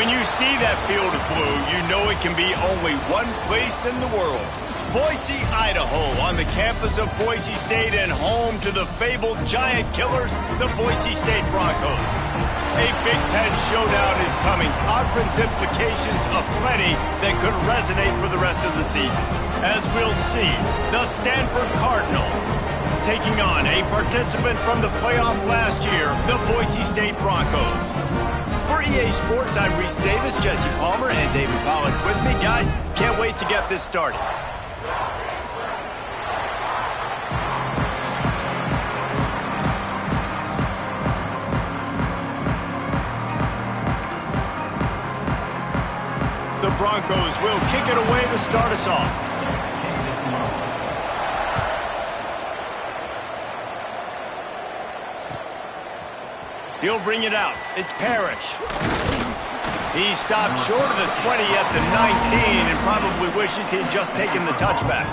When you see that field of blue, you know it can be only one place in the world. Boise, Idaho, on the campus of Boise State and home to the fabled giant killers, the Boise State Broncos. A Big Ten showdown is coming. Conference implications aplenty that could resonate for the rest of the season. As we'll see, the Stanford Cardinal taking on a participant from the playoff last year, the Boise State Broncos. For EA Sports, I'm Reese Davis, Jesse Palmer, and David Pollack with me. Guys, can't wait to get this started. The Broncos will kick it away to start us off. He'll bring it out. It's Parrish. He stopped short of the 20 at the 19 and probably wishes he'd just taken the touchback.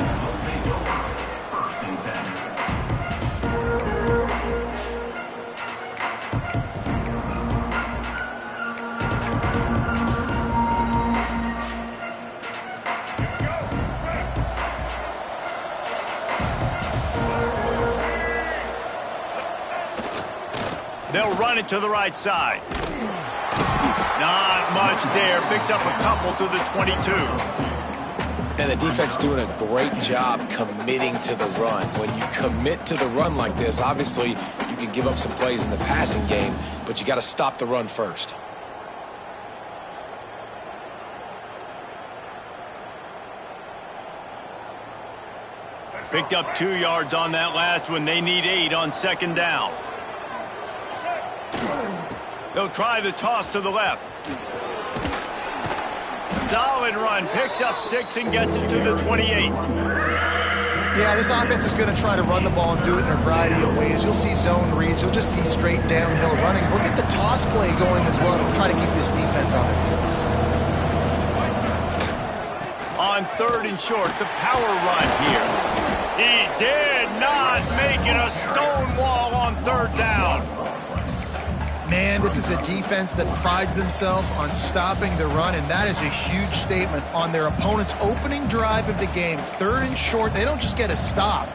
They'll run it to the right side. Not much there. Picks up a couple to the 22. And the defense doing a great job committing to the run. When you commit to the run like this, obviously you can give up some plays in the passing game, but you got to stop the run first. Picked up 2 yards on that last one. They need 8 on second down. They'll try the toss to the left. Solid run. Picks up 6 and gets it to the 28. Yeah, this offense is going to try to run the ball and do it in a variety of ways. You'll see zone reads. You'll just see straight downhill running. We'll get the toss play going as well to try to keep this defense on their heels. On third and short, the power run here. He did not make it a stone wall on third down. Man, this is a defense that prides themselves on stopping the run, and that is a huge statement on their opponent's opening drive of the game. Third and short, they don't just get a stop.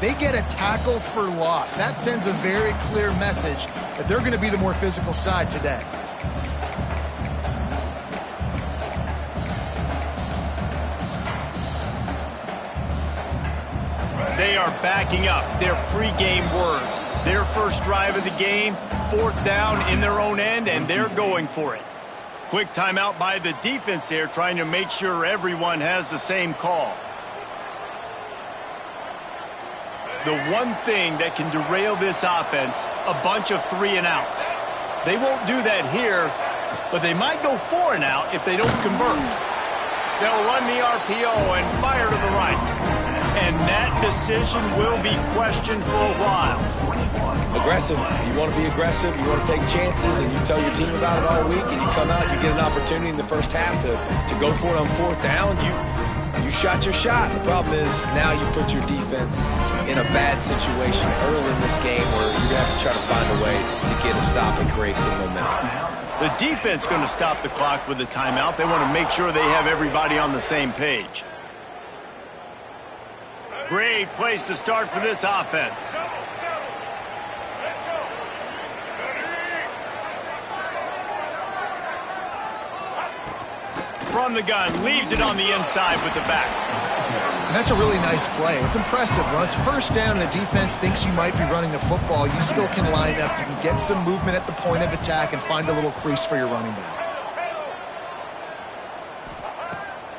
They get a tackle for loss. That sends a very clear message that they're going to be the more physical side today. They are backing up their pregame words. Their first drive of the game, 4th down in their own end, and they're going for it. Quick timeout by the defense there, trying to make sure everyone has the same call. The one thing that can derail this offense, a bunch of 3 and outs. They won't do that here, but they might go 4 and out if they don't convert. They'll run the RPO and fire to the right. And that decision will be questioned for a while. Aggressive. You want to be aggressive. You want to take chances, and you tell your team about it all week, and you come out, you get an opportunity in the first half to go for it on 4th down. You shot your shot. The problem is now you put your defense in a bad situation early in this game where you're going to have to try to find a way to get a stop and create some momentum. The defense going to stop the clock with a timeout. They want to make sure they have everybody on the same page. Great place to start for this offense. From the gun, leaves it on the inside with the back. And that's a really nice play. It's impressive. When it's first down and the defense thinks you might be running the football, you still can line up. You can get some movement at the point of attack and find a little crease for your running back.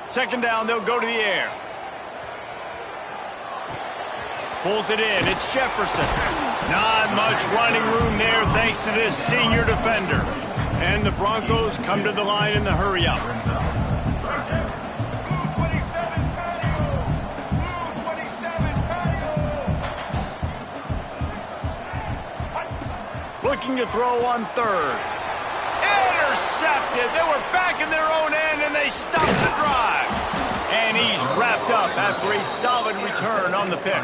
Second down, they'll go to the air. Pulls it in. It's Jefferson. Not much running room there thanks to this senior defender. And the Broncos come to the line in the hurry-up. Looking to throw on third. Intercepted. They were back in their own end, and they stopped the drive. And he's wrapped up after a solid return on the pick.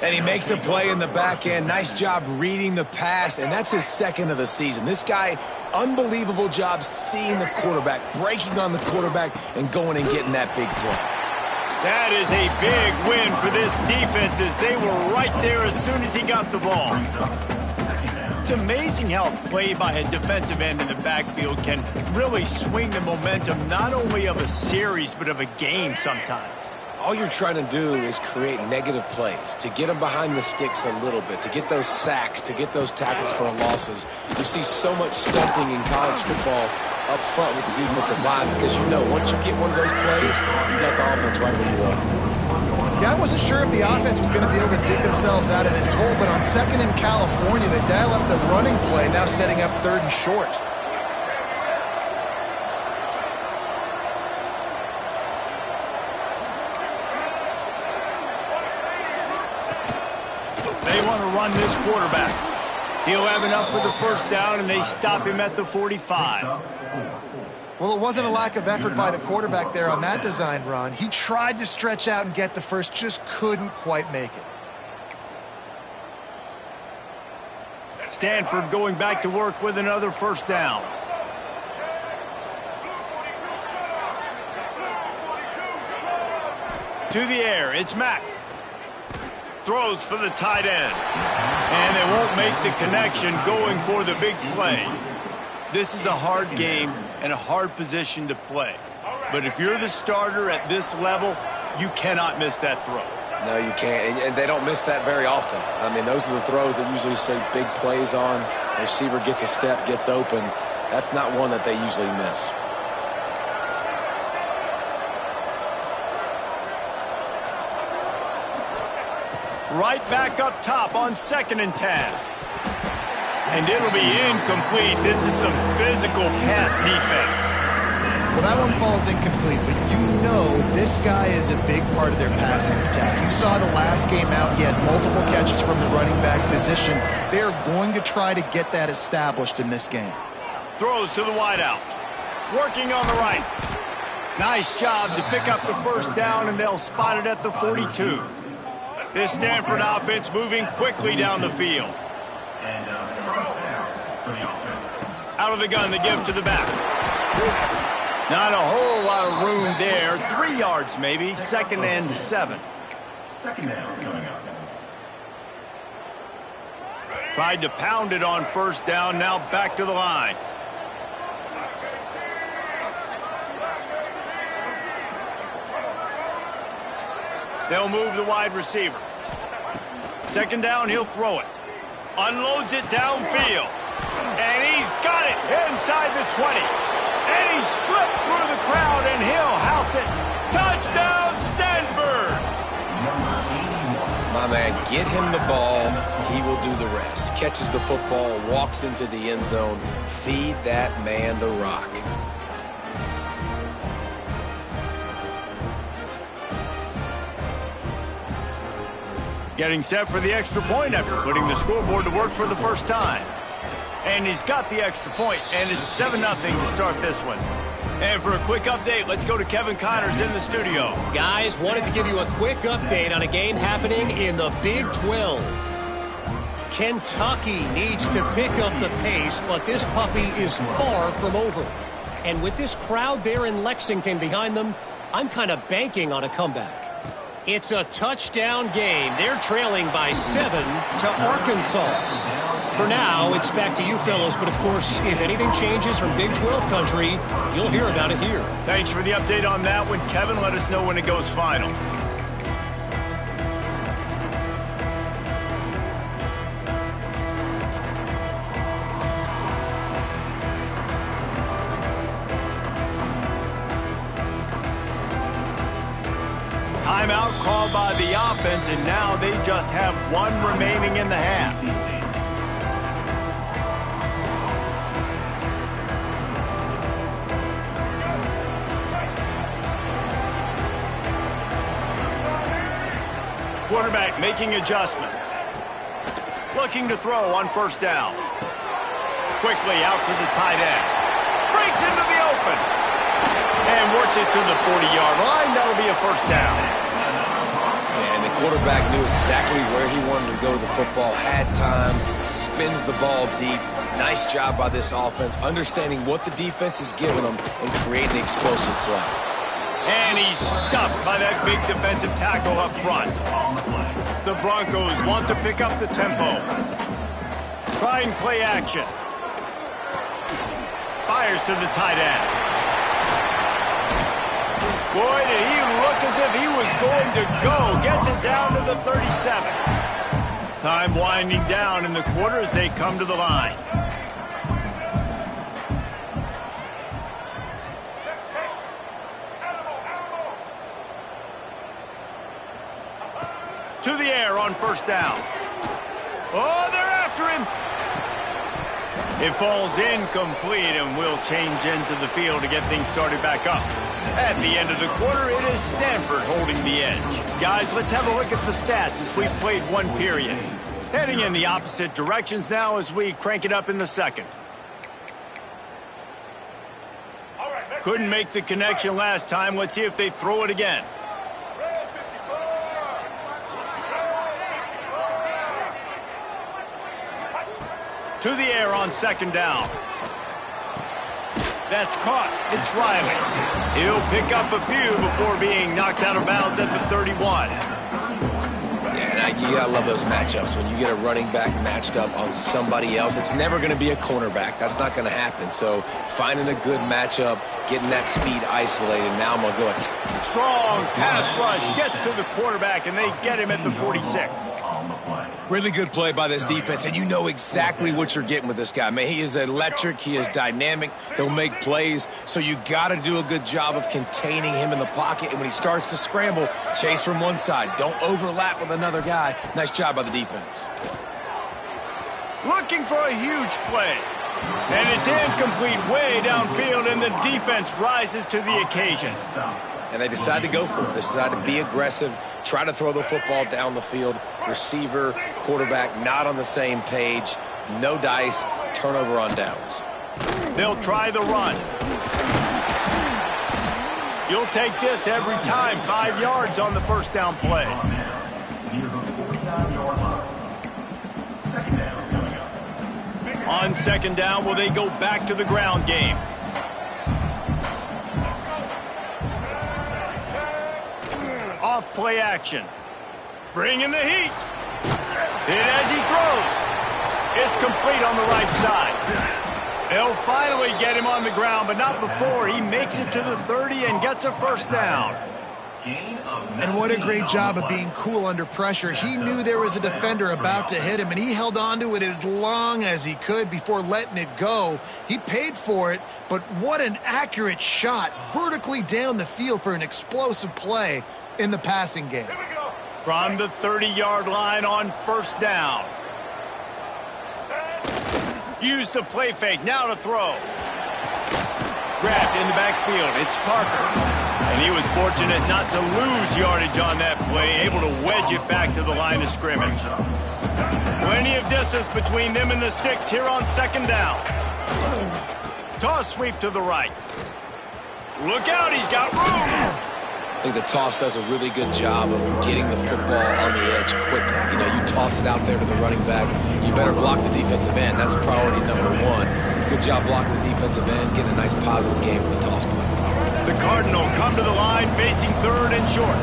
And he makes a play in the back end. Nice job reading the pass, and that's his 2nd of the season. This guy unbelievable job seeing the quarterback, breaking on the quarterback, and going and getting that big play. That is a big win for this defense as they were right there as soon as he got the ball. It's amazing how a play by a defensive end in the backfield can really swing the momentum not only of a series but of a game sometimes. All you're trying to do is create negative plays, to get them behind the sticks a little bit, to get those sacks, to get those tackles for losses. You see so much stunting in college football up front with the defensive line because you know once you get one of those plays, you got the offense right where you want. Yeah, I wasn't sure if the offense was going to be able to dig themselves out of this hole, but on 2nd in California, they dial up the running play, now setting up 3rd and short. They want to run this quarterback. He'll have enough for the first down, and they stop him at the 45. Well, it wasn't a lack of effort by the quarterback there on that design run. He tried to stretch out and get the first, just couldn't quite make it. Stanford going back to work with another first down. To the air, it's Mack. Throws for the tight end. And they won't make the connection going for the big play. This is a hard game and a hard position to play. But if you're the starter at this level, you cannot miss that throw. No, you can't. And they don't miss that very often. I mean, those are the throws that usually see big plays on. The receiver gets a step, gets open. That's not one that they usually miss. Right back up top on 2nd and 10. And it'll be incomplete. This is some physical pass defense. Well, that one falls incomplete, but you know this guy is a big part of their passing attack. You saw the last game out, he had multiple catches from the running back position. They're going to try to get that established in this game. Throws to the wideout. Working on the right. Nice job to pick up the first down, and they'll spot it at the 42. This Stanford offense moving quickly down the field. Out of the gun, they give to the back. Not a whole lot of room there. 3 yards maybe. 2nd and 7. Tried to pound it on first down. Now back to the line. They'll move the wide receiver. 2nd down, he'll throw it. Unloads it downfield. And he's got it inside the 20. And he slipped through the crowd, and he'll house it. Touchdown, Stanford! My man, get him the ball. He will do the rest. Catches the football, walks into the end zone. Feed that man the rock. Getting set for the extra point after putting the scoreboard to work for the first time. And he's got the extra point, and it's 7-0 to start this one. And for a quick update, let's go to Kevin Connors in the studio. Guys, wanted to give you a quick update on a game happening in the Big 12. Kentucky needs to pick up the pace, but this puppy is far from over. And with this crowd there in Lexington behind them, I'm kind of banking on a comeback. It's a touchdown game. They're trailing by 7 to Arkansas. For now, it's back to you fellows, but of course, if anything changes from Big 12 country, you'll hear about it here. Thanks for the update on that one, Kevin. Let us know when it goes final. Timeout called by the offense, and now they just have one remaining in the half. Quarterback making adjustments. Looking to throw on first down. Quickly out to the tight end. Breaks into the open. And works it to the 40-yard line. That'll be a first down. And the quarterback knew exactly where he wanted to go with the football. Had time. Spins the ball deep. Nice job by this offense, understanding what the defense is giving them and creating the explosive play. And he's stuffed by that big defensive tackle up front. The Broncos want to pick up the tempo. Trying play action. Fires to the tight end. Boy, did he look as if he was going to go. Gets it down to the 37. Time winding down in the quarter as they come to the line. To the air on first down. Oh, they're after him. It falls incomplete, and we'll change ends of the field to get things started back up. At the end of the quarter, it is Stanford holding the edge. Guys, let's have a look at the stats as we've played one period. Heading in the opposite directions now as we crank it up in the second. Couldn't make the connection last time. Let's see if they throw it again. To the air on second down. That's caught. It's Riley. He'll pick up a few before being knocked out of bounds at the 31. Yeah, and you gotta love those matchups. When you get a running back matched up on somebody else, it's never going to be a cornerback. That's not going to happen. So finding a good matchup, getting that speed isolated. Now I'm going to go at strong pass rush gets to the quarterback, and they get him at the 46. Really good play by this defense, and you know exactly what you're getting with this guy. Man, he is electric. He is dynamic. He'll make plays, so you got to do a good job of containing him in the pocket. And when he starts to scramble, chase from one side. Don't overlap with another guy. Nice job by the defense. Looking for a huge play. And it's incomplete way downfield, and the defense rises to the occasion. And they decide to go for it. They decide to be aggressive, try to throw the football down the field. Receiver, quarterback, not on the same page. No dice, turnover on downs. They'll try the run. You'll take this every time. 5 yards on the first down play. On second down, will they go back to the ground game? Off play action. Bring in the heat. Hit as he throws. It's complete on the right side. They'll finally get him on the ground, but not before he makes it to the 30 and gets a first down. And what a great job of being cool under pressure. He knew there was a defender about to hit him, and he held on to it as long as he could before letting it go. He paid for it, but what an accurate shot vertically down the field for an explosive play in the passing game. From the 30-yard line on first down. Use the play fake, now to throw. Grabbed in the backfield, it's Parker. And he was fortunate not to lose yardage on that play, able to wedge it back to the line of scrimmage. Plenty of distance between them and the sticks here on second down. Toss sweep to the right. Look out, he's got room. I think the toss does a really good job of getting the football on the edge quickly. You know, you toss it out there to the running back. You better block the defensive end. That's priority number one. Good job blocking the defensive end, getting a nice positive game with the toss play. The Cardinal come to the line facing third and short.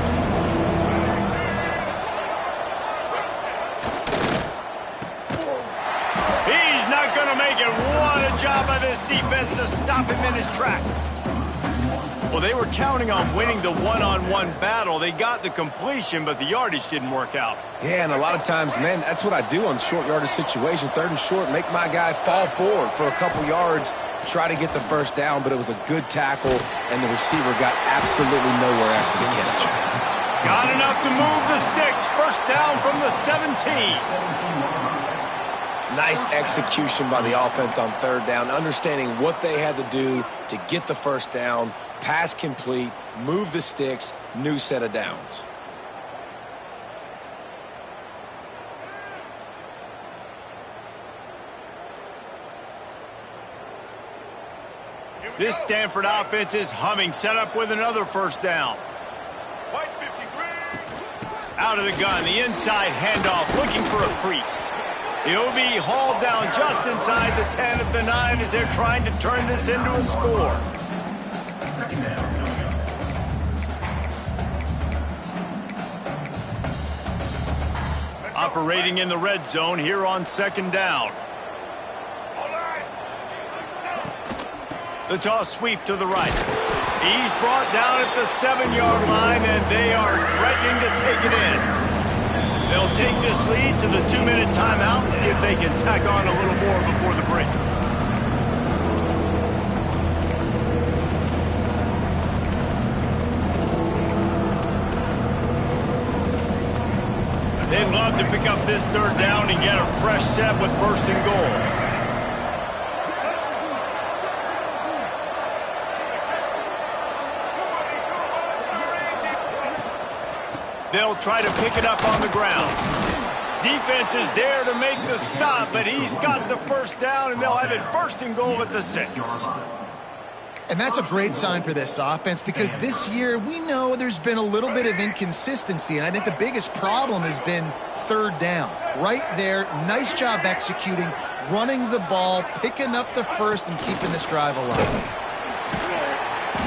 He's not going to make it. What a job by this defense to stop him in his tracks. Well, they were counting on winning the one-on-one battle. They got the completion, but the yardage didn't work out. Yeah, and a lot of times, man, that's what I do on short yardage situation. Third and short, make my guy fall forward for a couple yards, try to get the first down, but it was a good tackle, and the receiver got absolutely nowhere after the catch. Got enough to move the sticks. First down from the 17. Nice execution by the offense on third down, understanding what they had to do to get the first down, pass complete, move the sticks, new set of downs. This Stanford offense is humming, set up with another first down. Out of the gun, the inside handoff, looking for a crease. He'll be hauled down just inside the 10 at the 9 as they're trying to turn this into a score. Operating in the red zone here on 2nd down. The toss sweep to the right. He's brought down at the 7-yard line, and they are threatening to take it in. They'll take this lead to the 2-minute timeout and see if they can tack on a little more before the break. They'd love to pick up this 3rd down and get a fresh set with 1st and goal. They'll try to pick it up on the ground. Defense is there to make the stop, but he's got the 1st down, and they'll have it 1st and goal at the 6. And that's a great sign for this offense because this year we know there's been a little bit of inconsistency, and I think the biggest problem has been 3rd down. Right there, nice job executing, running the ball, picking up the 1st, and keeping this drive alive.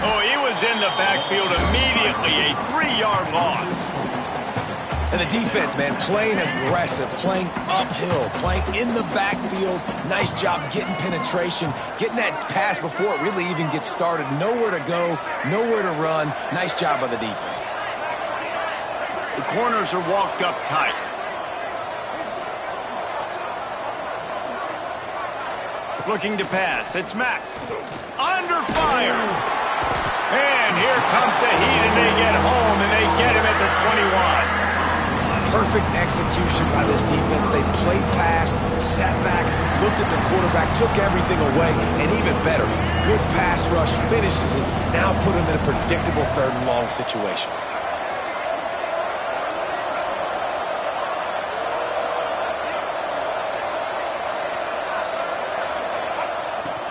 Oh, he was in the backfield immediately, a 3-yard loss. And the defense, man, playing aggressive, playing uphill, playing in the backfield. Nice job getting penetration, getting that pass before it really even gets started. Nowhere to go, nowhere to run. Nice job by the defense. The corners are walked up tight. Looking to pass. It's Mack. Under fire. And here comes the heat, and they get home, and they get him at the 21. Perfect execution by this defense. They played pass, sat back, looked at the quarterback, took everything away, and even better, good pass rush, finishes it, now put him in a predictable 3rd and long situation.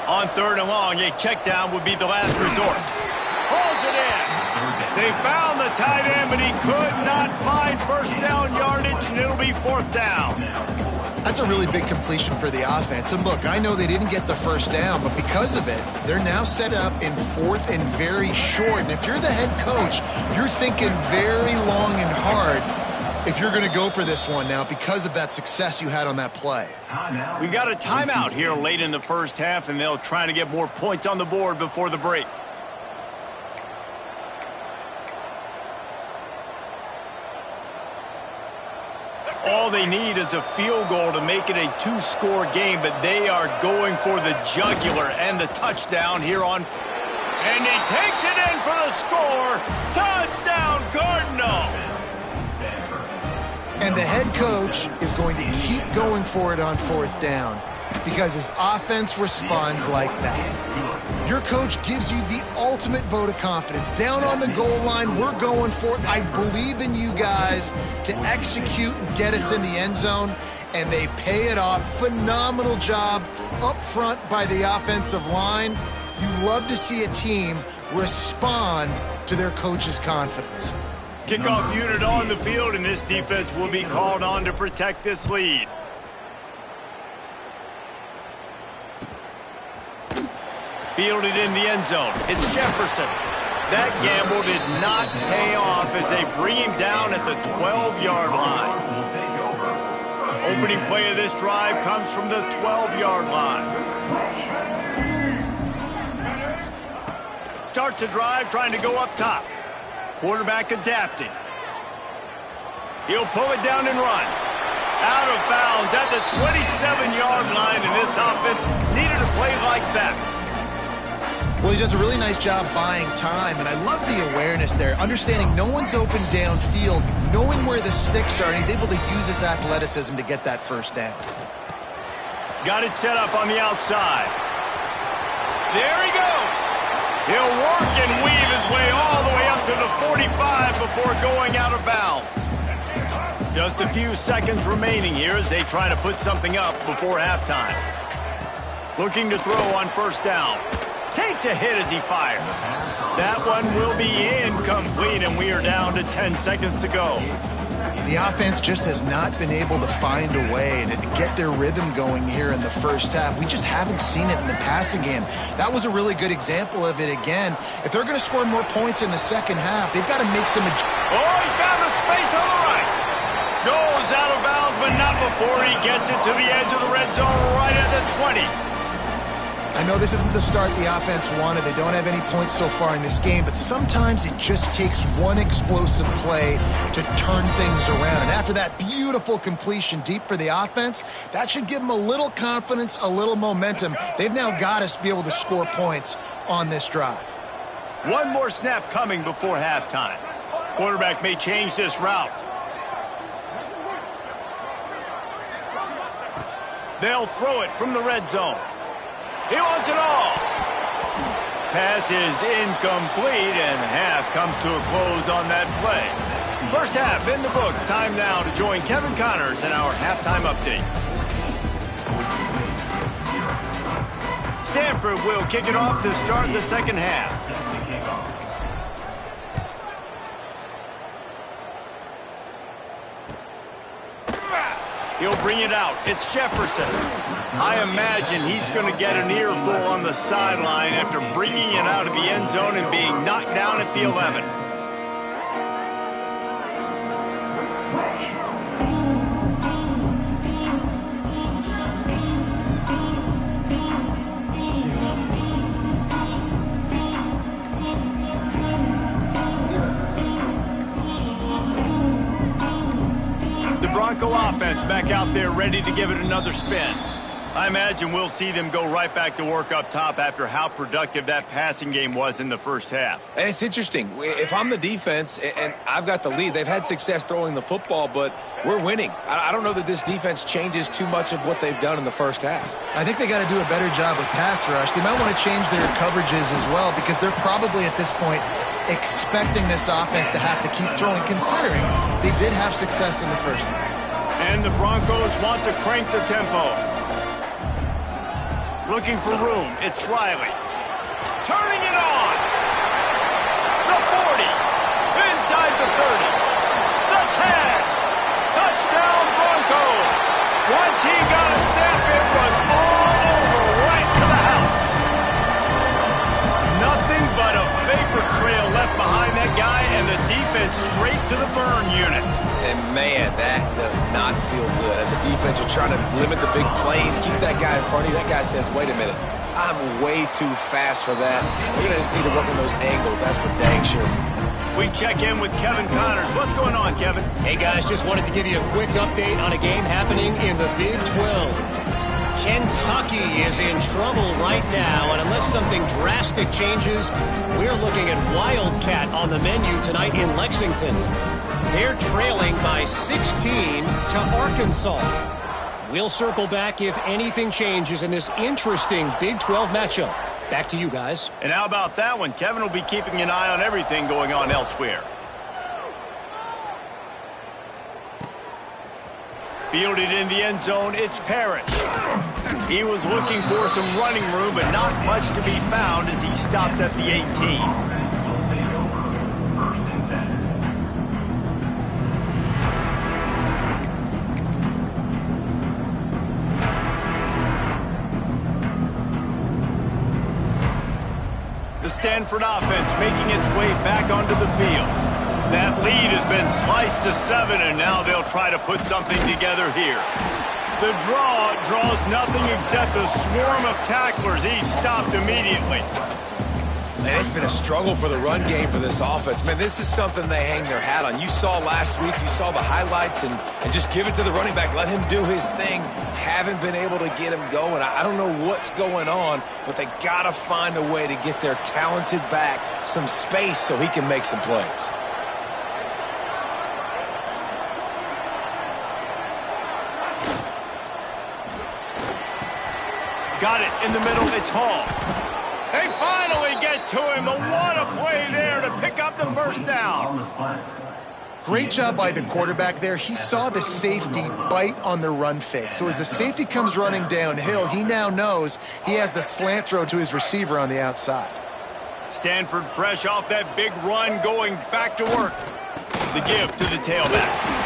On 3rd and long, a check down would be the last resort. Pulls it in. They found the tight end, but he could not find 1st down yardage, and it'll be 4th down. That's a really big completion for the offense. And look, I know they didn't get the 1st down, but because of it, they're now set up in 4th and very short. And if you're the head coach, you're thinking very long and hard if you're going to go for this one now because of that success you had on that play. We got a timeout here late in the 1st half, and they'll try to get more points on the board before the break. All they need is a field goal to make it a 2-score game, but they are going for the jugular and the touchdown here on. And he takes it in for the score. Touchdown, Cardinal. And the head coach is going to keep going for it on 4th down because his offense responds like that. Your coach gives you the ultimate vote of confidence. Down on the goal line, we're going for it. I believe in you guys to execute and get us in the end zone, and they pay it off. Phenomenal job up front by the offensive line. You love to see a team respond to their coach's confidence. Kickoff unit on the field, and this defense will be called on to protect this lead. Fielded in the end zone. It's Jefferson. That gamble did not pay off as they bring him down at the 12-yard line. Opening play of this drive comes from the 12-yard line. Starts the drive trying to go up top. Quarterback adapting. He'll pull it down and run. Out of bounds at the 27-yard line, and this offense needed a play like that. Well, he does a really nice job buying time, and I love the awareness there, understanding no one's open downfield, knowing where the sticks are, and he's able to use his athleticism to get that 1st down. Got it set up on the outside. There he goes. He'll work and weave his way all the way up to the 45 before going out of bounds. Just a few seconds remaining here as they try to put something up before halftime. Looking to throw on 1st down. Takes a hit as he fires. That one will be incomplete, and we are down to 10 seconds to go. The offense just has not been able to find a way to get their rhythm going here in the first half. We just haven't seen it in the passing game. That was a really good example of it again. If they're going to score more points in the second half, they've got to make some... Oh, he found a space on the right. Goes out of bounds, but not before he gets it to the edge of the red zone right at the 20. I know this isn't the start the offense wanted. They don't have any points so far in this game, but sometimes it just takes one explosive play to turn things around. And after that beautiful completion deep for the offense, that should give them a little confidence, a little momentum. They've now got to be able to score points on this drive. One more snap coming before halftime. Quarterback may change this route. They'll throw it from the red zone. He wants it all. Pass is incomplete, and half comes to a close on that play. First half in the books. Time now to join Kevin Connors in our halftime update. Stanford will kick it off to start the second half. He'll bring it out. It's Jefferson. I imagine he's going to get an earful on the sideline after bringing it out of the end zone and being knocked down at the 11. Bronco offense back out there ready to give it another spin. I imagine we'll see them go right back to work up top after how productive that passing game was in the first half. And it's interesting. If I'm the defense and I've got the lead, they've had success throwing the football, but we're winning. I don't know that this defense changes too much of what they've done in the first half. I think they got to do a better job with pass rush. They might want to change their coverages as well because they're probably at this point expecting this offense to have to keep throwing, considering they did have success in the first half. And the Broncos want to crank the tempo. Looking for room. It's Riley. Turning it on. The 40. Inside the 30. The 10. Touchdown Broncos. Once he got a step, it was all over right to the house. Nothing but a vapor trail left behind that guy and the defense straight to the burn unit. And, man, that does not feel good. As a defense, you're trying to limit the big plays, keep that guy in front of you. That guy says, wait a minute, I'm way too fast for that. We're going to just need to work on those angles. That's for dang sure. We check in with Kevin Connors. What's going on, Kevin? Hey, guys, just wanted to give you a quick update on a game happening in the Big 12. Kentucky is in trouble right now, and unless something drastic changes, we're looking at Wildcat on the menu tonight in Lexington. They're trailing by 16 to Arkansas. We'll circle back if anything changes in this interesting Big 12 matchup. Back to you guys. And how about that one? Kevin will be keeping an eye on everything going on elsewhere. Fielded in the end zone, it's Parrish. He was looking for some running room, but not much to be found as he stopped at the 18. The Stanford offense making its way back onto the field. That lead has been sliced to 7, and now they'll try to put something together here. The draw draws nothing except a swarm of tacklers. He's stopped immediately. Man, it's been a struggle for the run game for this offense. Man, this is something they hang their hat on. You saw last week, you saw the highlights, and just give it to the running back. Let him do his thing. Haven't been able to get him going. I don't know what's going on, but they got to find a way to get their talented back some space so he can make some plays. Got it in the middle. It's Hall. They finally get to him. But what a play there to pick up the first down. Great job by the quarterback there. He saw the safety bite on the run fake. So as the safety comes running downhill, he now knows he has the slant throw to his receiver on the outside. Stanford fresh off that big run, going back to work. The give to the tailback.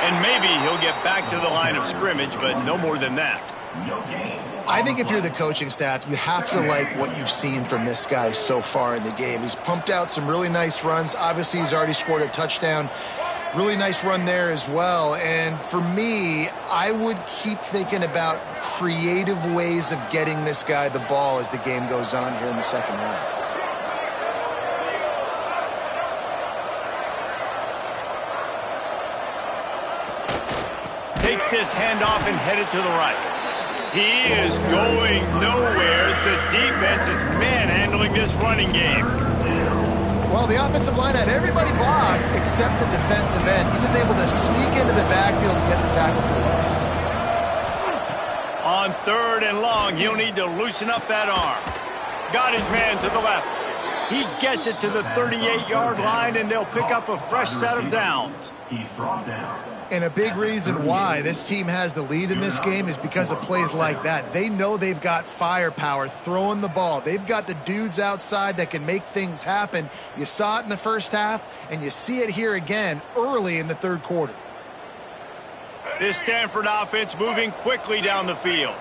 And maybe he'll get back to the line of scrimmage, but no more than that. I think if you're the coaching staff, you have to like what you've seen from this guy so far in the game. He's pumped out some really nice runs. Obviously, he's already scored a touchdown. Really nice run there as well. And for me, I would keep thinking about creative ways of getting this guy the ball as the game goes on here in the second half. Takes this handoff and headed to the right. He is going nowhere as the defense is manhandling this running game. Well, the offensive line had everybody blocked except the defensive end. He was able to sneak into the backfield and get the tackle for loss. On 3rd and long, he'll need to loosen up that arm. Got his man to the left. He gets it to the 38-yard line, and they'll pick up a fresh set of downs. He's brought down. And a big reason why this team has the lead in this game is because of plays like that. They know they've got firepower throwing the ball. They've got the dudes outside that can make things happen. You saw it in the first half, and you see it here again early in the third quarter. This Stanford offense moving quickly down the field.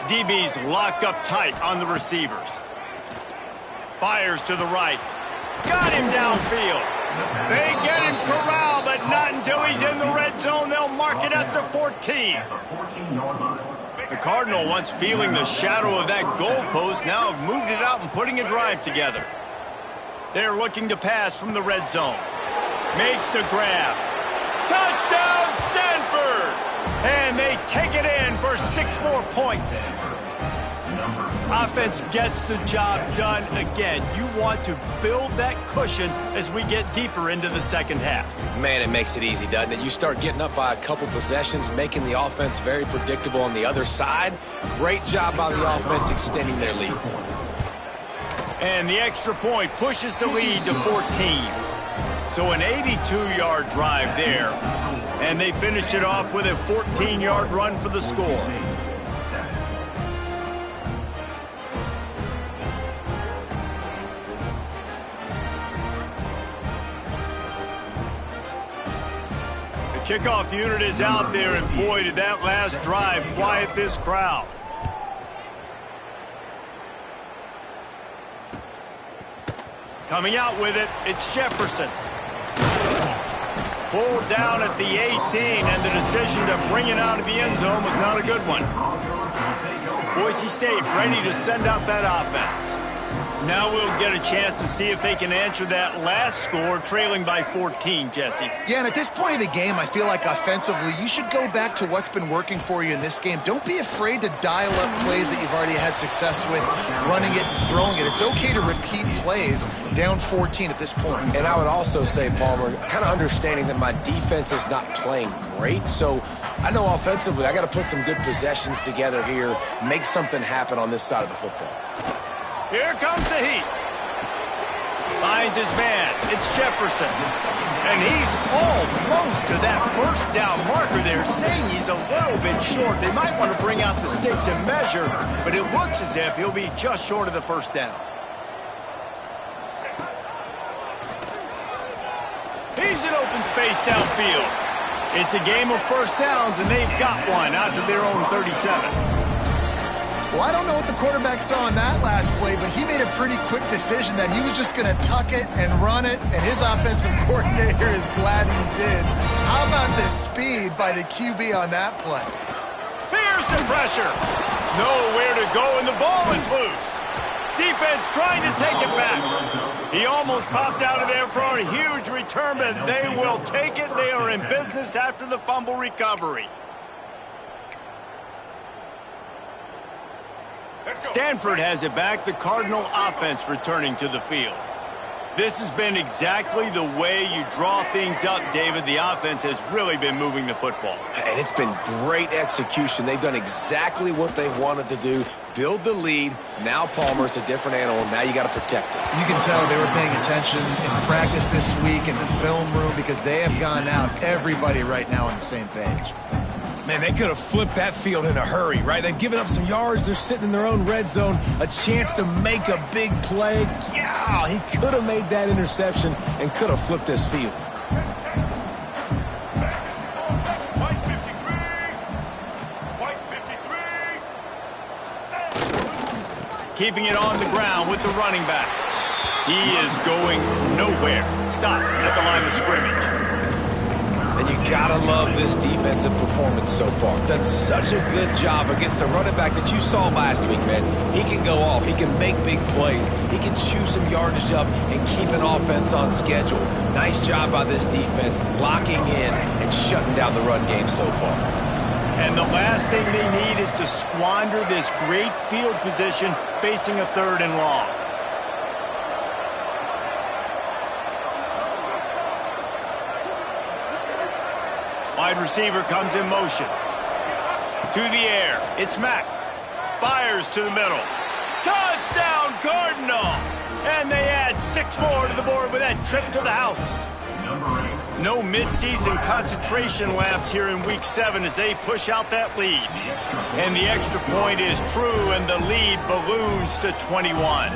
DB's locked up tight on the receivers. Fires to the right. Got him downfield. They get him corralled, but not until he's in the red zone. They'll mark it at the 14. The Cardinal, once feeling the shadow of that goalpost, now have moved it out and putting a drive together. They're looking to pass from the red zone. Makes the grab. Touchdown, Stanford! And they take it in for 6 more points. Offense gets the job done again. You want to build that cushion as we get deeper into the second half. Man, it makes it easy, doesn't it? You start getting up by a couple possessions, making the offense very predictable on the other side. Great job by the offense extending their lead. And the extra point pushes the lead to 14. So an 82-yard drive there. And they finished it off with a 14-yard run for the score. Kickoff unit is out there, and boy, did that last drive quiet this crowd. Coming out with it, it's Jefferson. Pulled down at the 18, and the decision to bring it out of the end zone was not a good one. Boise State ready to send out that offense. Now we'll get a chance to see if they can answer that last score, trailing by 14, Jesse. Yeah, and at this point of the game, I feel like offensively, you should go back to what's been working for you in this game. Don't be afraid to dial up plays that you've already had success with, running it and throwing it. It's okay to repeat plays down 14 at this point. And I would also say, Palmer, kind of understanding that my defense is not playing great, so I know offensively I got to put some good possessions together here, make something happen on this side of the football. Here comes the heat. Finds his man. It's Jefferson. And he's almost to that first down marker there, saying he's a little bit short. They might want to bring out the sticks and measure, but it looks as if he'll be just short of the first down. He's in open space downfield. It's a game of first downs, and they've got one out to their own 37. Well, I don't know what the quarterback saw on that last play, but he made a pretty quick decision that he was just going to tuck it and run it, and his offensive coordinator is glad he did. How about the speed by the QB on that play? Here's some pressure. Nowhere to go, and the ball is loose. Defense trying to take it back. He almost popped out of there for a huge return, but they will take it. They are in business after the fumble recovery. Stanford has it back, the Cardinal offense returning to the field. This has been exactly the way you draw things up, David. The offense has really been moving the football. And it's been great execution. They've done exactly what they've wanted to do, build the lead. Now Palmer's a different animal. Now you got to protect it. You can tell they were paying attention in practice this week in the film room because they have gone out, everybody right now on the same page. Man, they could have flipped that field in a hurry, right? They've given up some yards. They're sitting in their own red zone. A chance to make a big play. Yeah, he could have made that interception and could have flipped this field. Keeping it on the ground with the running back. He is going nowhere. Stop at the line of scrimmage. And you gotta love this defensive performance so far. Done such a good job against the running back that you saw last week, man. He can go off. He can make big plays. He can chew some yardage up and keep an offense on schedule. Nice job by this defense locking in and shutting down the run game so far. And the last thing they need is to squander this great field position facing a 3rd and long. Wide receiver comes in motion. To the air. It's Mack. Fires to the middle. Touchdown, Cardinal! And they add 6 more to the board with that trip to the house. No midseason concentration laps here in Week 7 as they push out that lead. And the extra point is true, and the lead balloons to 21.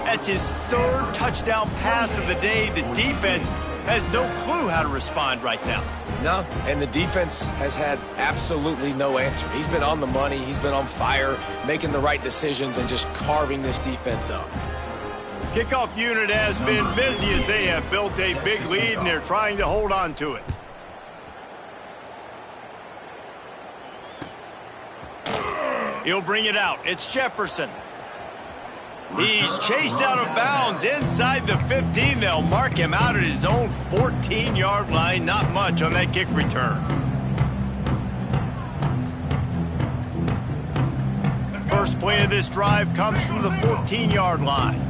That's his 3rd touchdown pass of the day. The defense has no clue how to respond right now. No, and the defense has had absolutely no answer. He's been on the money. He's been on fire, making the right decisions and just carving this defense up. Kickoff unit has been busy as they have built a big lead, and they're trying to hold on to it. He'll bring it out. It's Jefferson. He's chased out of bounds inside the 15. They'll mark him out at his own 14-yard line. Not much on that kick return. First play of this drive comes from the 14-yard line.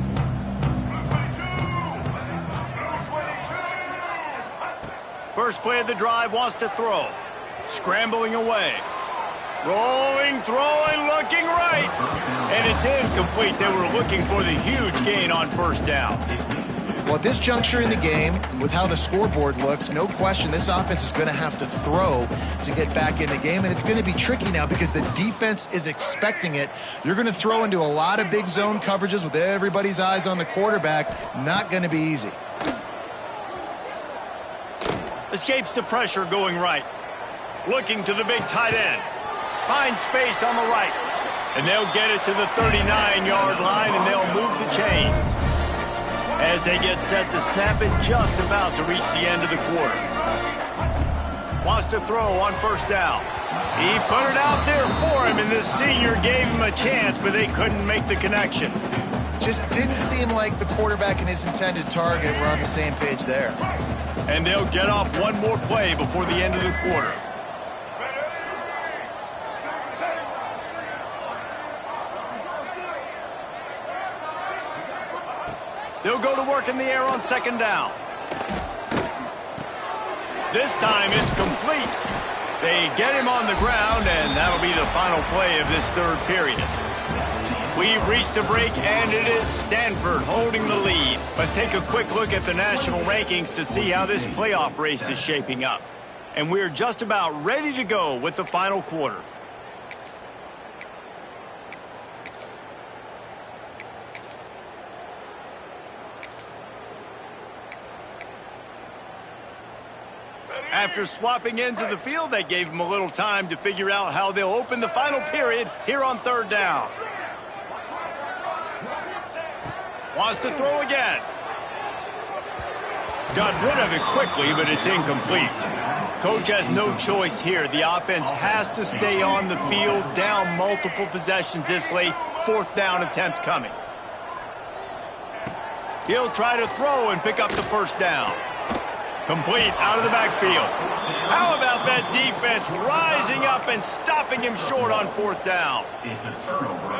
First play of the drive, wants to throw. Scrambling away. Rolling, throwing, looking right. And it's incomplete. They were looking for the huge gain on 1st down. Well, at this juncture in the game, with how the scoreboard looks, no question this offense is going to have to throw to get back in the game. And it's going to be tricky now because the defense is expecting it. You're going to throw into a lot of big zone coverages with everybody's eyes on the quarterback. Not going to be easy. Escapes the pressure going right. Looking to the big tight end. Finds space on the right. And they'll get it to the 39-yard line, and they'll move the chains. As they get set to snap it, just about to reach the end of the quarter. Wants to throw on 1st down. He put it out there for him, and this senior gave him a chance, but they couldn't make the connection. Just didn't seem like the quarterback and his intended target were on the same page there. And they'll get off one more play before the end of the quarter. They'll go to work in the air on 2nd down. This time it's complete. They get him on the ground, and that'll be the final play of this 3rd period. We've reached the break, and it is Stanford holding the lead. Let's take a quick look at the national rankings to see how this playoff race is shaping up. And we're just about ready to go with the final quarter. After swapping ends of the field, they gave him a little time to figure out how they'll open the final period here on 3rd down. Wants to throw again. Got rid of it quickly, but it's incomplete. Coach has no choice here. The offense has to stay on the field, down multiple possessions this late. 4th down attempt coming. He'll try to throw and pick up the 1st down. Complete out of the backfield. How about that defense rising up and stopping him short on 4th down?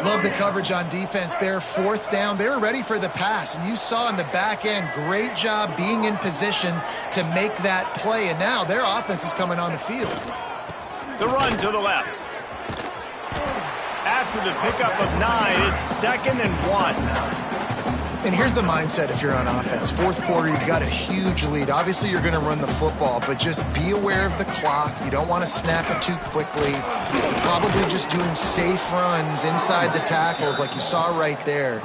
Love the coverage on defense there. 4th down. They were ready for the pass. And you saw in the back end, great job being in position to make that play. And now their offense is coming on the field. The run to the left. After the pickup of 9, it's 2nd and 1. And here's the mindset if you're on offense. Fourth quarter, you've got a huge lead. Obviously, you're going to run the football, but just be aware of the clock. You don't want to snap it too quickly. Probably just doing safe runs inside the tackles like you saw right there.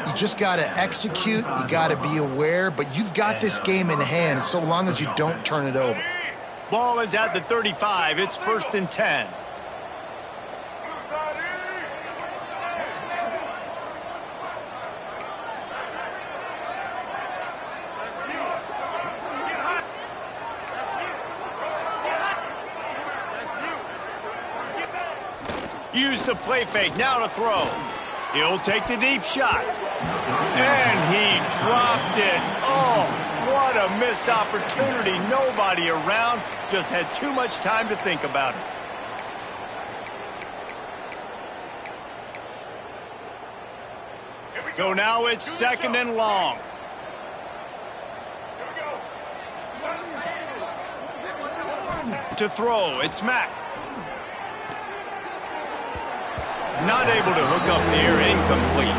You just got to execute. You got to be aware, but you've got this game in hand so long as you don't turn it over. Ball is at the 35. It's 1st and 10. Use the play fake, now to throw. He'll take the deep shot. And he dropped it. Oh, what a missed opportunity. Nobody around. Just had too much time to think about it. So now it's 2nd and long. To throw, it's Mack. Not able to hook up there, incomplete.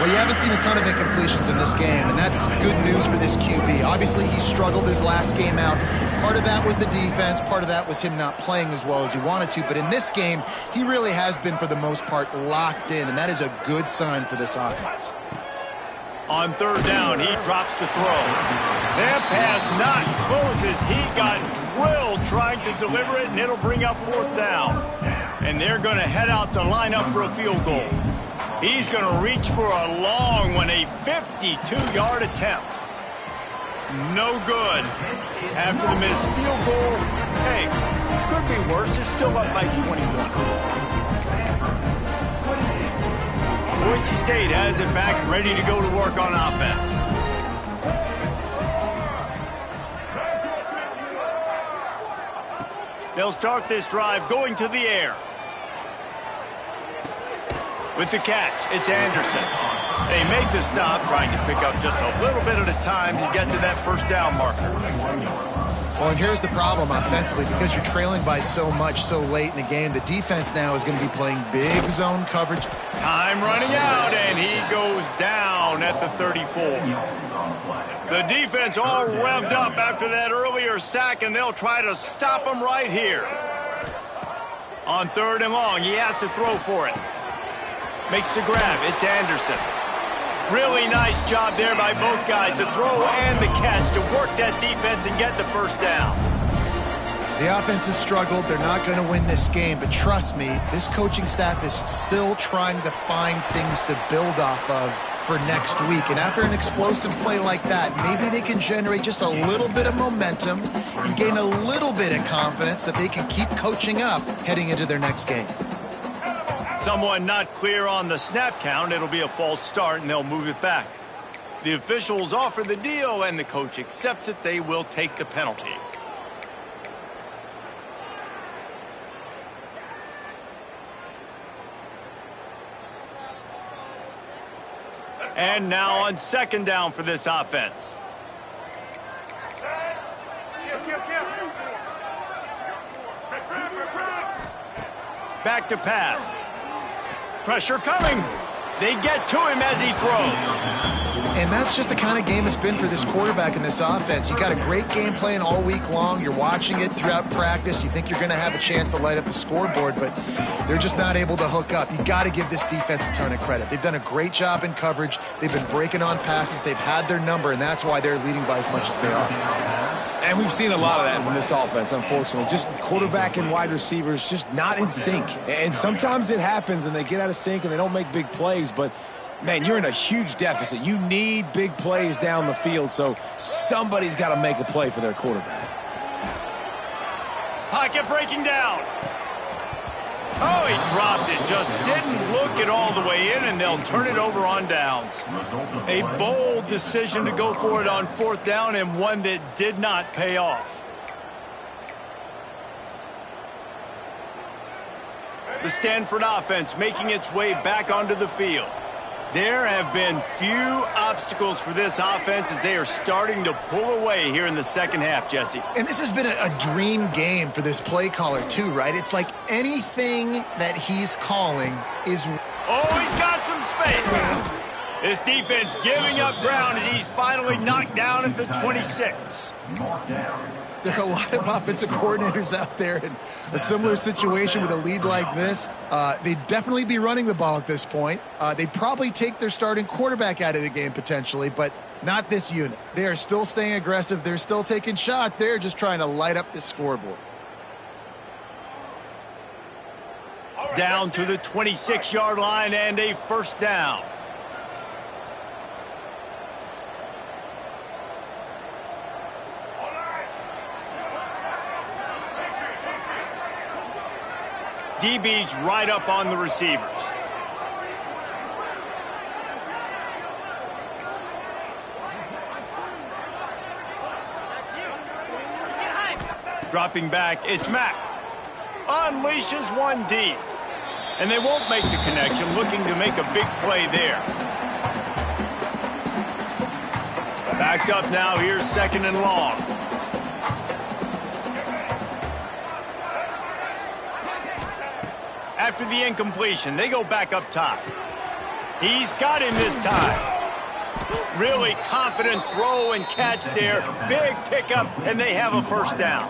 Well, you haven't seen a ton of incompletions in this game, and that's good news for this QB. Obviously, he struggled his last game out. Part of that was the defense. Part of that was him not playing as well as he wanted to. But in this game, he really has been, for the most part, locked in, and that is a good sign for this offense. On 3rd down, he drops to throw. That pass not closes. He got drilled trying to deliver it, and it'll bring up 4th down. And they're going to head out to line up for a field goal. He's going to reach for a long one, a 52-yard attempt. No good. After the missed field goal, hey, could be worse. They're still up by 21. Boise State has it back, ready to go to work on offense. They'll start this drive going to the air. With the catch, it's Anderson. They make the stop, trying to pick up just a little bit at a time to get to that 1st down marker. Well, and here's the problem offensively. Because you're trailing by so much so late in the game, the defense now is going to be playing big zone coverage. Time running out, and he goes down at the 34. The defense all revved up after that earlier sack, and they'll try to stop him right here. On 3rd and long, he has to throw for it. Makes the grab. It's Anderson. Really nice job there by both guys, the throw and the catch, to work that defense and get the 1st down. The offense has struggled. They're not going to win this game, but trust me, this coaching staff is still trying to find things to build off of for next week. And after an explosive play like that, maybe they can generate just a little bit of momentum and gain a little bit of confidence that they can keep coaching up heading into their next game. Someone not clear on the snap count. It'll be a false start, and they'll move it back. The officials offer the deal, and the coach accepts it. They will take the penalty. And now on 2nd down for this offense. Back to pass. Pressure coming. They get to him as he throws. And that's just the kind of game it's been for this quarterback in this offense. You got a great game plan all week long. You're watching it throughout practice. You think you're going to have a chance to light up the scoreboard, but they're just not able to hook up. You got to give this defense a ton of credit. They've done a great job in coverage. They've been breaking on passes. They've had their number, and that's why they're leading by as much as they are. And we've seen a lot of that from this offense, unfortunately. Just quarterback and wide receivers just not in sync. And sometimes it happens, and they get out of sync, and they don't make big plays. But, man, you're in a huge deficit. You need big plays down the field, so somebody's got to make a play for their quarterback. Pocket breaking down. Oh, he dropped it. Just didn't look it all the way in, and they'll turn it over on downs. A bold decision to go for it on 4th down, and one that did not pay off. The Stanford offense making its way back onto the field. There have been few obstacles for this offense as they are starting to pull away here in the 2nd half, Jesse. And this has been a dream game for this play caller, too, right? It's like anything that he's calling is... Oh, he's got some space. This defense giving up ground as he's finally knocked down at the 26. There are a lot of offensive coordinators out there in a similar situation with a lead like this. They'd definitely be running the ball at this point. They'd probably take their starting quarterback out of the game potentially, but not this unit. They are still staying aggressive. They're still taking shots. They're just trying to light up the scoreboard. Down to the 26-yard line and a first down. DB's right up on the receivers. Dropping back, it's Mack. Unleashes one deep. And they won't make the connection, looking to make a big play there. Backed up now, here's second and long. After the incompletion, they go back up top. He's got him this time. Really confident throw and catch there. Big pickup, and they have a first down.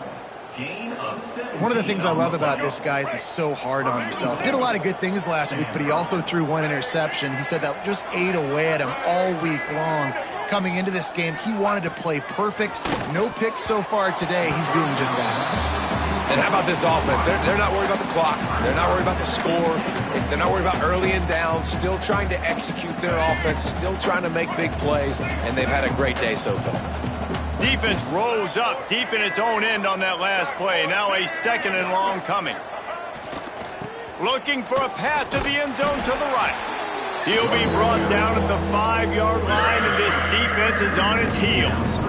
One of the things I love about this guy is he's so hard on himself. Did a lot of good things last week, but he also threw one interception. He said that just ate away at him all week long. Coming into this game, he wanted to play perfect. No picks so far today. He's doing just that. And how about this offense? They're not worried about the clock. They're not worried about the score. They're not worried about early and down. Still trying to execute their offense. Still trying to make big plays. And they've had a great day so far. Defense rose up deep in its own end on that last play. Now a second and long coming. Looking for a path to the end zone to the right. He'll be brought down at the 5-yard line, and this defense is on its heels.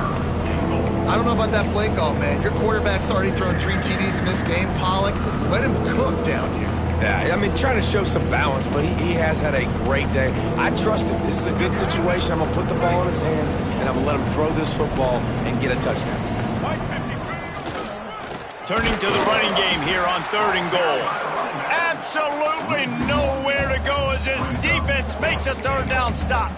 I don't know about that play call, man. Your quarterback's already thrown 3 TDs in this game. Pollock, let him cook down here. Yeah, I mean, trying to show some balance, but he has had a great day. I trust him. This is a good situation. I'm going to put the ball in his hands, and I'm going to let him throw this football and get a touchdown. Turning to the running game here on 3rd and goal. Absolutely nowhere to go as this defense makes a 3rd down stop.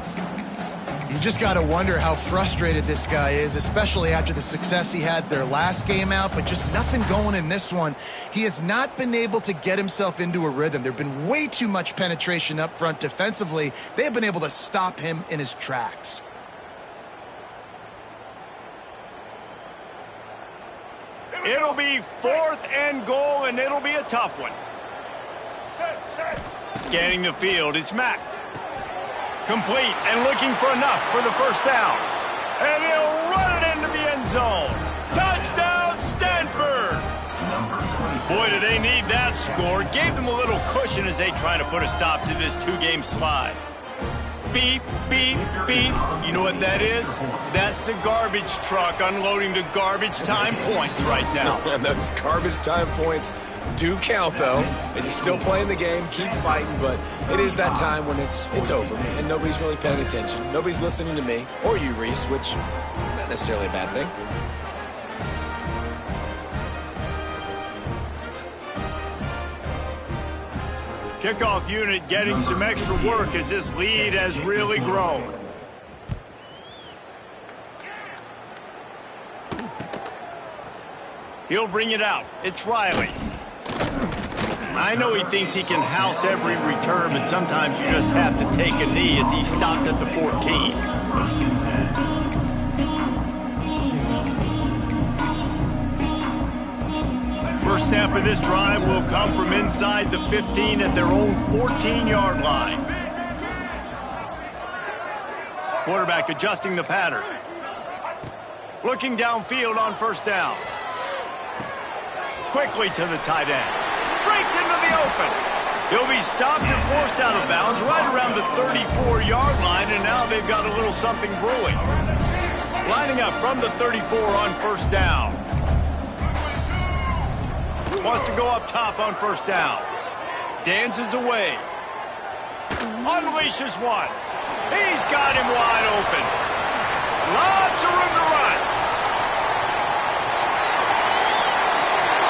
You just got to wonder how frustrated this guy is, especially after the success he had their last game out, but just nothing going in this one. He has not been able to get himself into a rhythm. There have been way too much penetration up front defensively. They have been able to stop him in his tracks. It'll be 4th and goal, and it'll be a tough one. Scanning the field, it's Mack. Complete and looking for enough for the first down. And he'll run it into the end zone. Touchdown, Stanford! Boy, do they need that score. Gave them a little cushion as they try to put a stop to this 2-game slide. Beep, beep, beep. You know what that is? That's the garbage truck unloading the garbage time points right now. And those garbage time points do count, though. And you're still playing the game, keep fighting, but it is that time when it's over, and nobody's really paying attention. Nobody's listening to me, or you, Reese, which not necessarily a bad thing. Kickoff unit getting some extra work as this lead has really grown. He'll bring it out. It's Riley. I know he thinks he can house every return, but sometimes you just have to take a knee as he stopped at the 14. First snap of this drive will come from inside the 15 at their own 14-yard line. Quarterback adjusting the pattern. Looking downfield on first down. Quickly to the tight end. Breaks into the open. He'll be stopped and forced out of bounds right around the 34-yard line, and now they've got a little something brewing. Lining up from the 34 on first down. Wants to go up top on first down. Dances away. Unleashes one. He's got him wide open. Lots of room to run.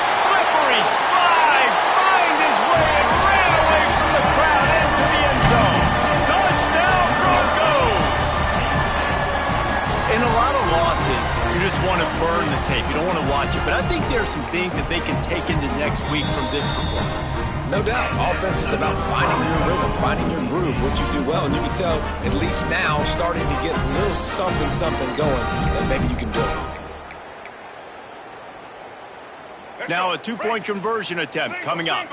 Slippery slide. Find his way and ran away from the crowd into the end zone. Touchdown Broncos. want to burn the tape. You don't want to watch it. But I think there are some things that they can take into next week from this performance. No doubt. Offense is about finding your rhythm, finding your groove, what you do well. And you can tell, at least now, starting to get a little something going that maybe you can do. Now a two-point conversion attempt coming up.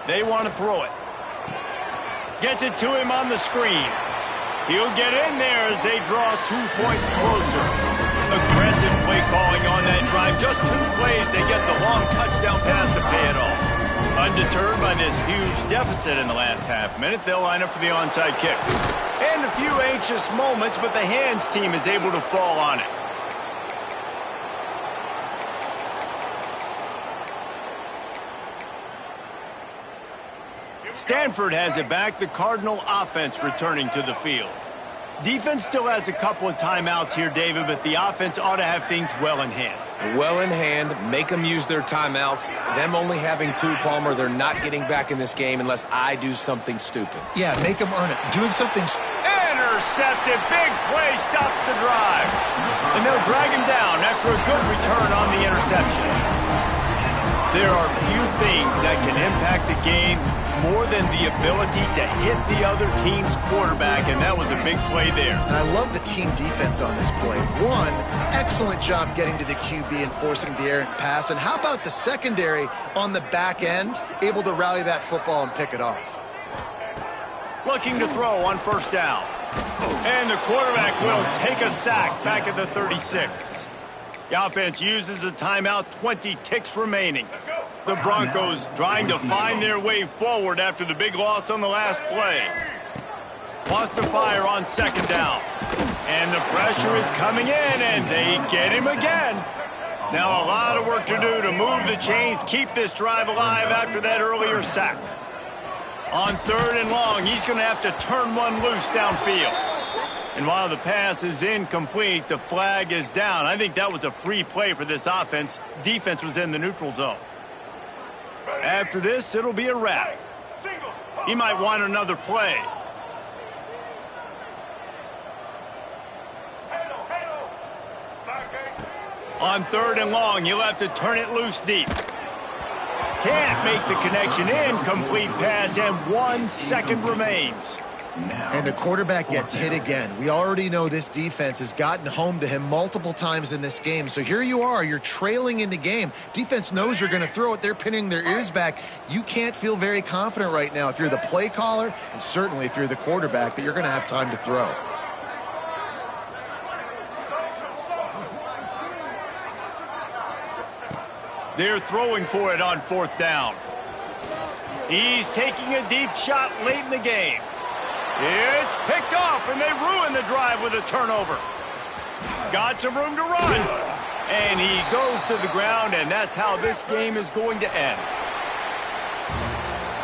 They want to throw it. Gets it to him on the screen. He'll get in there as they draw 2 points closer. Aggressive play calling on that drive. Just 2 plays, they get the long touchdown pass to pay it off. Undeterred by this huge deficit in the last half minute, they'll line up for the onside kick. And a few anxious moments, but the hands team is able to fall on it. Stanford has it back. The Cardinal offense returning to the field. Defense still has a couple of timeouts here, David, but the offense ought to have things well in hand. Well in hand, make them use their timeouts. Them only having 2, Palmer, they're not getting back in this game unless I do something stupid. Yeah, make them earn it. Doing something intercepted. Big play stops the drive. And they'll drag him down after a good return on the interception. There are few things that can impact the game more than the ability to hit the other team's quarterback, and that was a big play there. And I love the team defense on this play. One, excellent job getting to the QB and forcing the errant pass. And how about the secondary on the back end, able to rally that football and pick it off? Looking to throw on first down. And the quarterback will take a sack back at the 36. The offense uses a timeout, 20 ticks remaining. The Broncos trying to find their way forward after the big loss on the last play. Wants to fire on second down. And the pressure is coming in, and they get him again. Now a lot of work to do to move the chains, keep this drive alive after that earlier sack. On 3rd and long, he's going to have to turn one loose downfield. And while the pass is incomplete, the flag is down. I think that was a free play for this offense. Defense was in the neutral zone. After this, it'll be a wrap. He might want another play. On 3rd and long, he'll have to turn it loose deep. Can't make the connection. Incomplete pass, and 1 second remains. And the quarterback gets hit again. We already know this defense has gotten home to him multiple times in this game. So here you are, you're trailing in the game. Defense knows you're going to throw it. They're pinning their ears back. You can't feel very confident right now if you're the play caller, and certainly if you're the quarterback, that you're going to have time to throw. They're throwing for it on 4th down. He's taking a deep shot late in the game. It's picked off, and they ruin the drive with a turnover. Got some room to run. And he goes to the ground, and that's how this game is going to end.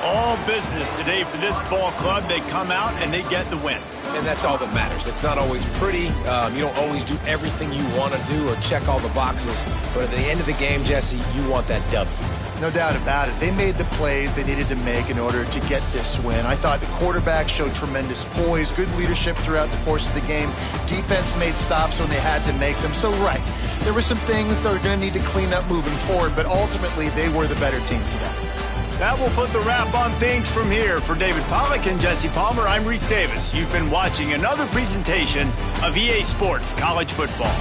All business today for this ball club. They come out, and they get the win. And that's all that matters. It's not always pretty. You don't always do everything you want to do or check all the boxes. But at the end of the game, Jesse, you want that W. No doubt about it. They made the plays they needed to make in order to get this win. I thought the quarterback showed tremendous poise, good leadership throughout the course of the game. Defense made stops when they had to make them. So, right, there were some things they're going to need to clean up moving forward, but ultimately they were the better team today. That will put the wrap on things from here. For David Pollack and Jesse Palmer, I'm Reese Davis. You've been watching another presentation of EA Sports College Football.